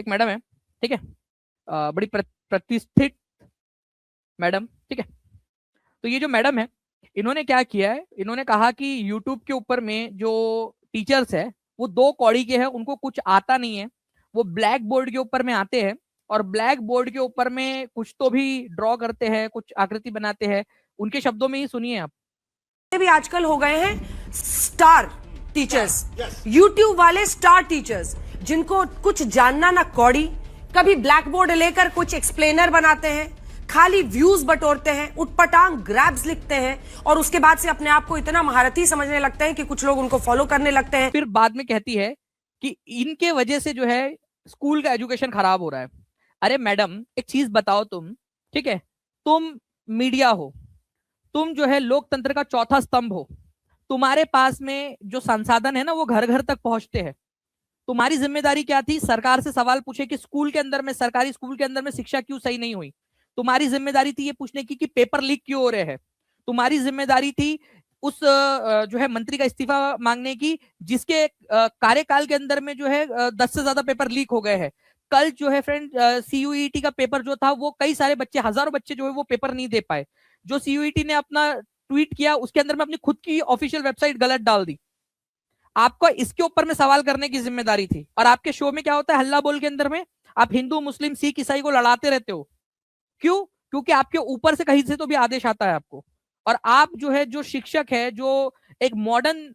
एक मैडम है, ठीक है, बड़ी प्रतिष्ठित मैडम, ठीक है। तो ये जो मैडम है, इन्होंने क्या किया है, इन्होंने कहा कि यूट्यूब के ऊपर में जो टीचर्स है वो 2 कौड़ी के हैं, उनको कुछ आता नहीं है, वो ब्लैक बोर्ड के ऊपर में आते हैं और ब्लैक बोर्ड के ऊपर में कुछ तो भी ड्रॉ करते हैं, कुछ आकृति बनाते हैं। उनके शब्दों में ही सुनिए आप। भी आजकल हो गए हैं स्टार टीचर्स, यूट्यूब वाले स्टार टीचर्स, जिनको कुछ जानना ना कौड़ी, कभी ब्लैक बोर्ड लेकर कुछ एक्सप्लेनर बनाते हैं, खाली व्यूज बटोरते हैं, उटपटांग ग्रैब्स लिखते हैं और उसके बाद से अपने आप को इतना महारथी समझने लगते हैं कि कुछ लोग उनको फॉलो करने लगते हैं। फिर बाद में कहती है कि इनके वजह से जो है स्कूल का एजुकेशन खराब हो रहा है। अरे मैडम, एक चीज बताओ तुम, ठीक है, तुम मीडिया हो, तुम जो है लोकतंत्र का चौथा स्तंभ हो, तुम्हारे पास में जो संसाधन है ना वो घर घर तक पहुंचते हैं। तुम्हारी जिम्मेदारी क्या थी? सरकार से सवाल पूछे कि स्कूल के अंदर में, सरकारी स्कूल के अंदर में शिक्षा क्यों सही नहीं हुई। तुम्हारी जिम्मेदारी थी ये पूछने की कि पेपर लीक क्यों हो रहे हैं। तुम्हारी जिम्मेदारी थी उस जो है मंत्री का इस्तीफा मांगने की, जिसके कार्यकाल के अंदर में जो है 10 से ज्यादा पेपर लीक हो गए हैं। कल जो है फ्रेंड, सीयूईटी का पेपर जो था वो कई सारे बच्चे, हजारों बच्चे जो है वो पेपर नहीं दे पाए। जो सीयूईटी ने अपना ट्वीट किया उसके अंदर में अपनी खुद की ऑफिशियल वेबसाइट गलत डाल दी। आपको इसके ऊपर में सवाल करने की जिम्मेदारी थी। और आपके शो में क्या होता है, हल्ला बोल के अंदर में आप हिंदू मुस्लिम सिख ईसाई को लड़ाते रहते हो। क्यों? क्योंकि आपके ऊपर से कहीं से तो भी आदेश आता है आपको। और आप जो है, जो शिक्षक है, जो एक मॉडर्न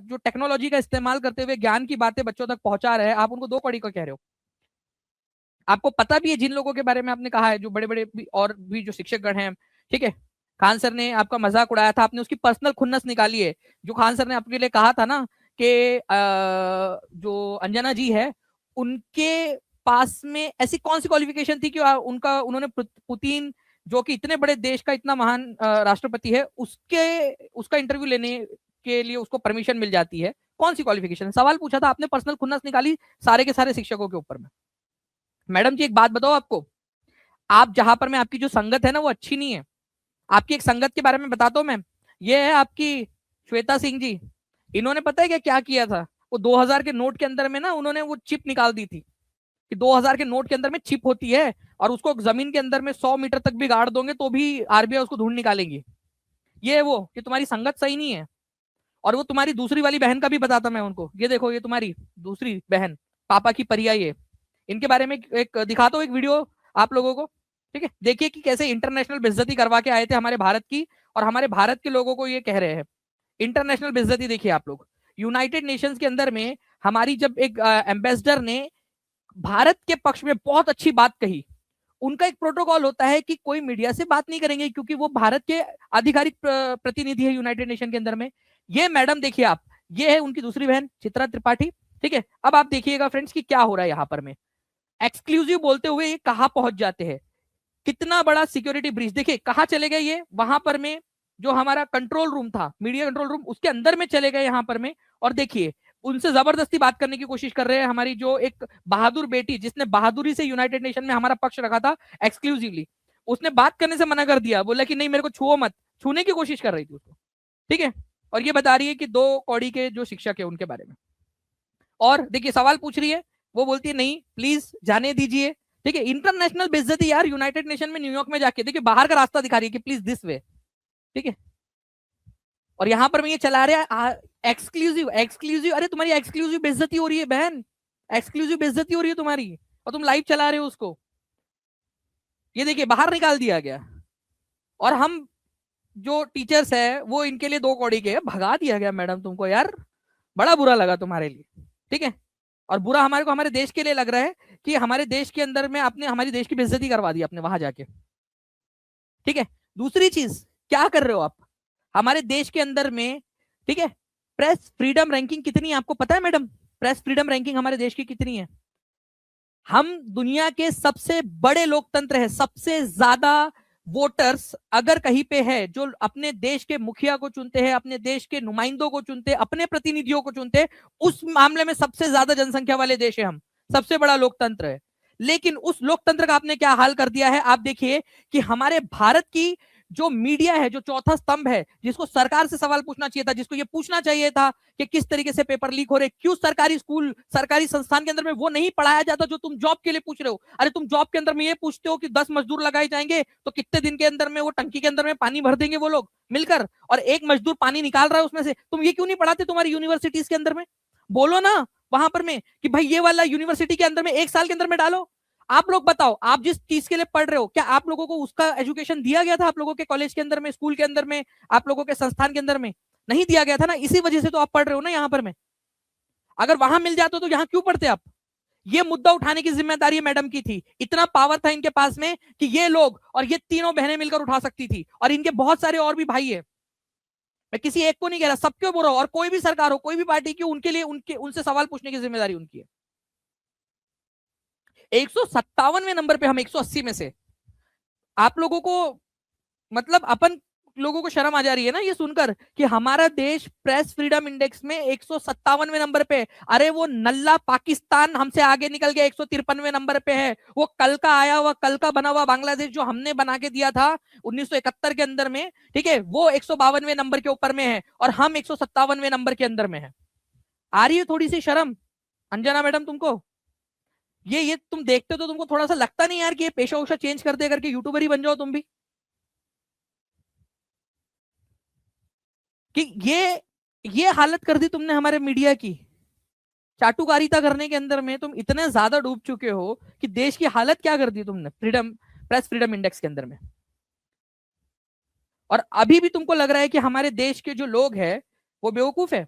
जो टेक्नोलॉजी का इस्तेमाल करते हुए ज्ञान की बातें बच्चों तक पहुंचा रहे हैं, आप उनको 2 कौड़ी को कह रहे हो। आपको पता भी है जिन लोगों के बारे में आपने कहा है, जो बड़े बड़े भी और भी जो शिक्षकगण हैं, ठीक है, खान सर ने आपका मजाक उड़ाया था, आपने उसकी पर्सनल खुन्नस निकाली है। जो खान सर ने आपके लिए कहा था ना कि जो अंजना जी है उनके पास में ऐसी कौन सी क्वालिफिकेशन थी कि उनका उन्होंने पुतिन जो कि इतने बड़े देश का इतना महान राष्ट्रपति है, उसका इंटरव्यू लेने के लिए उसको परमिशन मिल जाती है। कौन सी क्वालिफिकेशन? सवाल पूछा था आपने, पर्सनल खुन्नस निकाली सारे के सारे शिक्षकों के ऊपर में। मैडम जी एक बात बताओ आपको, आप जहां पर में आपकी जो संगत है ना वो अच्छी नहीं है। आपकी एक संगत के बारे में बताता हूं मैं। ये है आपकी श्वेता सिंह जी। इन्होंने पता है क्या क्या किया था? वो 2000 के नोट के अंदर में ना उन्होंने वो चिप निकाल दी थी कि 2000 के नोट के अंदर में चिप होती है और उसको जमीन के अंदर में 100 मीटर तक भी गाड़ दोगे तो भी आरबीआई उसको ढूंढ निकालेंगी। ये है वो कि तुम्हारी संगत सही नहीं है। और वो तुम्हारी दूसरी वाली बहन का भी बताता मैं उनको, ये देखो ये तुम्हारी दूसरी बहन, पापा की परिया, ये इनके बारे में एक दिखाता हूँ एक वीडियो आप लोगों को, ठीक है। देखिए कि कैसे इंटरनेशनल बेइज्जती करवा के आए थे हमारे भारत की, और हमारे भारत के लोगों को ये कह रहे हैं इंटरनेशनल बेइज्जती। देखिए आप लोग, यूनाइटेड नेशंस के अंदर में हमारी जब एक एम्बेसडर ने भारत के पक्ष में बहुत अच्छी बात कही, उनका एक प्रोटोकॉल होता है कि कोई मीडिया से बात नहीं करेंगे क्योंकि वो भारत के आधिकारिक प्रतिनिधि है यूनाइटेड नेशन के अंदर में। ये मैडम देखिए आप, ये है उनकी दूसरी बहन चित्रा त्रिपाठी, ठीक है। अब आप देखिएगा फ्रेंड्स कि क्या हो रहा है यहाँ पर में। एक्सक्लूसिव बोलते हुए ये कहां पहुंच जाते हैं, कितना बड़ा सिक्योरिटी ब्रीच। देखिए कहां चले गए ये, वहां पर में जो हमारा कंट्रोल रूम था, मीडिया कंट्रोल रूम, उसके अंदर में चले गए यहाँ पर में। और देखिए उनसे जबरदस्ती बात करने की कोशिश कर रहे हैं हमारी जो एक बहादुर बेटी, जिसने बहादुरी से यूनाइटेड नेशन में हमारा पक्ष रखा था एक्सक्लूसिवली, उसने बात करने से मना कर दिया, बोला कि नहीं मेरे को छुओ मत, छूने की कोशिश कर रही थी उसको, ठीक है। और ये बता रही है कि 2 कौड़ी के जो शिक्षक है उनके बारे में। और देखिए सवाल पूछ रही है, वो बोलती है नहीं प्लीज जाने दीजिए, ठीक है। इंटरनेशनल बेइज्जती यार, यूनाइटेड नेशन में न्यूयॉर्क में जाके देखिए बाहर का रास्ता दिखा रही है कि प्लीज दिस वे, ठीक है। और यहां पर मैं ये चला रहा एक्सक्लूसिव एक्सक्लूसिव। अरे तुम्हारी एक्सक्लूसिव बेइज्जती हो रही है बहन, एक्सक्लूसिव बेइज्जती हो रही है तुम्हारी, और तुम लाइव चला रहे हो उसको। ये देखिए बाहर निकाल दिया गया। और हम जो टीचर्स है वो इनके लिए 2 कौड़ी के, भगा दिया गया मैडम तुमको यार, बड़ा बुरा लगा तुम्हारे लिए, ठीक है। और बुरा हमारे को हमारे देश के लिए लग रहा है कि हमारे देश के अंदर में आपने हमारी देश की बेइज्जती करवा दी आपने वहां जाके, ठीक है। दूसरी चीज क्या कर रहे हो आप हमारे देश के अंदर में, ठीक है। प्रेस फ्रीडम रैंकिंग कितनी है आपको पता है मैडम? प्रेस फ्रीडम रैंकिंग हमारे देश की कितनी है? हम दुनिया के सबसे बड़े लोकतंत्र है, सबसे ज्यादा वोटर्स अगर कहीं पे है जो अपने देश के मुखिया को चुनते हैं, अपने देश के नुमाइंदों को चुनते, अपने प्रतिनिधियों को चुनते, उस मामले में सबसे ज्यादा जनसंख्या वाले देश है हम, सबसे बड़ा लोकतंत्र है। लेकिन उस लोकतंत्र का आपने क्या हाल कर दिया है? आप देखिए कि हमारे भारत की जो मीडिया है, जो चौथा स्तंभ है, जिसको सरकार से सवाल पूछना चाहिए था, जिसको ये पूछना चाहिए था कि किस तरीके से पेपर लीक हो रहे, क्यों सरकारी स्कूल, सरकारी संस्थान के अंदर में वो नहीं पढ़ाया जाता जो तुम जॉब के लिए पूछ रहे हो। अरे तुम जॉब के अंदर में ये पूछते हो कि 10 मजदूर लगाए जाएंगे तो कितने दिन के अंदर में वो टंकी के अंदर में पानी भर देंगे वो लोग मिलकर, और एक मजदूर पानी निकाल रहा है उसमें से। तुम ये क्यों नहीं पढ़ाते तुम्हारी यूनिवर्सिटीज के अंदर में? बोलो ना वहां पर में कि भाई ये वाला यूनिवर्सिटी के अंदर में 1 साल के अंदर में डालो। आप लोग बताओ, आप जिस चीज के लिए पढ़ रहे हो, क्या आप लोगों को उसका एजुकेशन दिया गया था? आप लोगों के कॉलेज के अंदर में, स्कूल के अंदर में, आप लोगों के संस्थान के अंदर में नहीं दिया गया था ना। इसी वजह से तो आप पढ़ रहे हो ना यहाँ पर में। अगर वहां मिल जाता तो यहाँ क्यों पढ़ते आप? ये मुद्दा उठाने की जिम्मेदारी मैडम की थी। इतना पावर था इनके पास में कि ये लोग और ये तीनों बहनें मिलकर उठा सकती थी, और इनके बहुत सारे और भी भाई है। मैं किसी एक को नहीं कह रहा, सबके बोल रहा हूं। और कोई भी सरकार हो, कोई भी पार्टी की, उनके लिए उनसे सवाल पूछने की जिम्मेदारी उनकी है। 157वें नंबर पे हम 180 में से। आप लोगों को मतलब अपन लोगों को शर्म आ जा रही है ना ये सुनकर कि हमारा देश प्रेस फ्रीडम इंडेक्स में 157वें नंबर पे। अरे वो नल्ला पाकिस्तान हमसे आगे निकल गया, 153वें नंबर पे है। वो कल का आया हुआ, कल का बना हुआ बांग्लादेश जो हमने बना के दिया था 1971 के अंदर में, ठीक है, वो 152वें नंबर के ऊपर में है, और हम 157वें नंबर के अंदर में है। आ रही है थोड़ी सी शर्म अंजना मैडम तुमको? ये तुम देखते हो तो तुमको थोड़ा सा लगता नहीं यार कि ये पेशा उशा चेंज कर दे करके यूट्यूबर ही बन जाओ तुम भी? कि ये हालत कर दी तुमने हमारे मीडिया की। चाटुकारिता करने के अंदर में तुम इतने ज्यादा डूब चुके हो कि देश की हालत क्या कर दी तुमने फ्रीडम, प्रेस फ्रीडम इंडेक्स के अंदर में। और अभी भी तुमको लग रहा है कि हमारे देश के जो लोग हैं वो बेवकूफ है।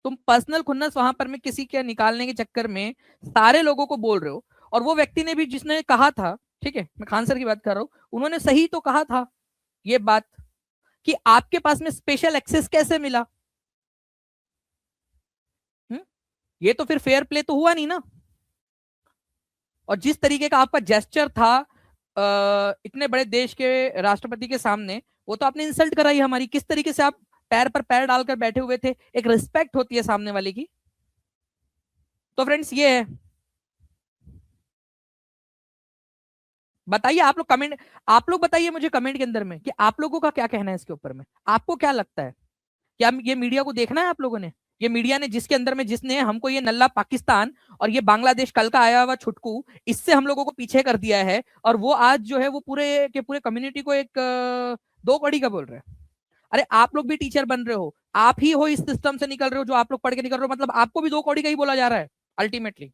तुम पर्सनल खुन्नस वहां पर में किसी के निकालने के चक्कर में सारे लोगों को बोल रहे हो। और वो व्यक्ति ने भी जिसने कहा था, ठीक है, मैं खान सर की बात कर रहा हूं, उन्होंने सही तो कहा था ये बात कि आपके पास में स्पेशल एक्सेस कैसे मिला। ये तो फिर फेयर प्ले तो हुआ नहीं ना। और जिस तरीके का आपका जेस्चर था इतने बड़े देश के राष्ट्रपति के सामने, वो तो आपने इंसल्ट कराई हमारी। किस तरीके से आप पैर पर पैर डालकर बैठे हुए थे। एक रिस्पेक्ट होती है सामने वाले की। तो फ्रेंड्स ये है, बताइए आप लोग कमेंट, आप लोग बताइए मुझे कमेंट के अंदर में कि आप लोगों का क्या कहना है इसके ऊपर में। आपको क्या लगता है? क्या ये मीडिया को देखना है आप लोगों ने? ये मीडिया ने जिसके अंदर में जिसने हमको ये नल्ला पाकिस्तान और ये बांग्लादेश कल का आया हुआ छुटकू, इससे हम लोगों को पीछे कर दिया है। और वो आज जो है वो पूरे के पूरे कम्युनिटी को एक दो कड़ी का बोल रहे हैं। अरे आप लोग भी टीचर बन रहे हो, आप ही हो इस सिस्टम से निकल रहे हो, जो आप लोग पढ़ के निकल रहे हो, मतलब आपको भी दो कौड़ी का ही बोला जा रहा है अल्टीमेटली।